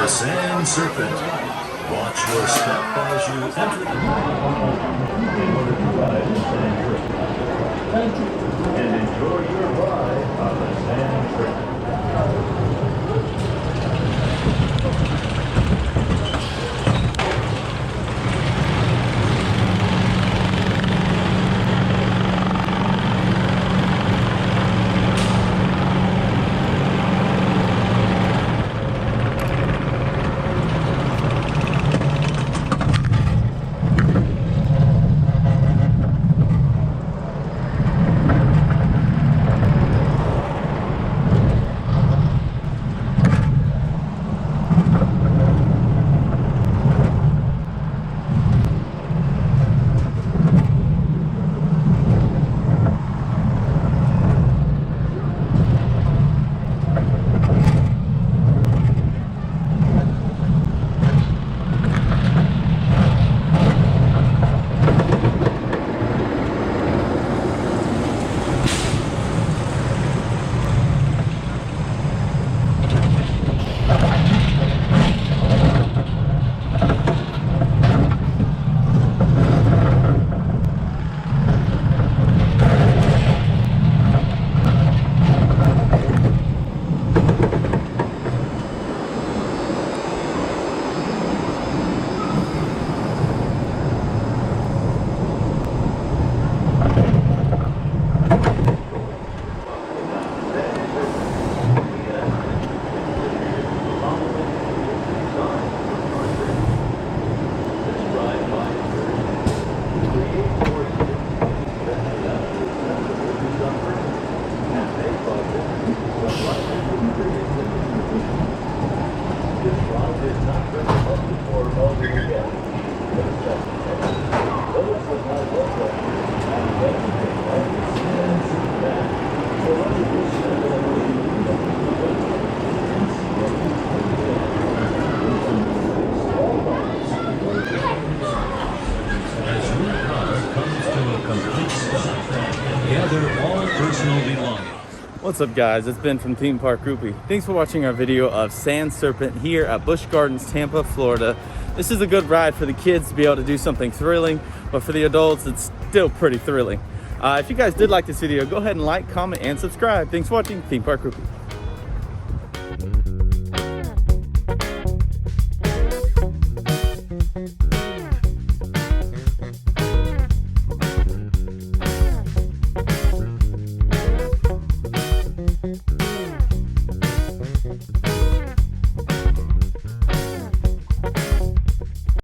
Sand Serpent. Watch your step as you enter the in order to ride the Sand Serpent. And enjoy your ride on the Sand Serpent. What's up guys, it's Ben from Theme Park Groupie. Thanks for watching our video of Sand Serpent here at Busch Gardens, Tampa, Florida. This is a good ride for the kids to be able to do something thrilling, but for the adults, it's still pretty thrilling. If you guys did like this video, go ahead and like, comment, and subscribe. Thanks for watching Theme Park Groupie.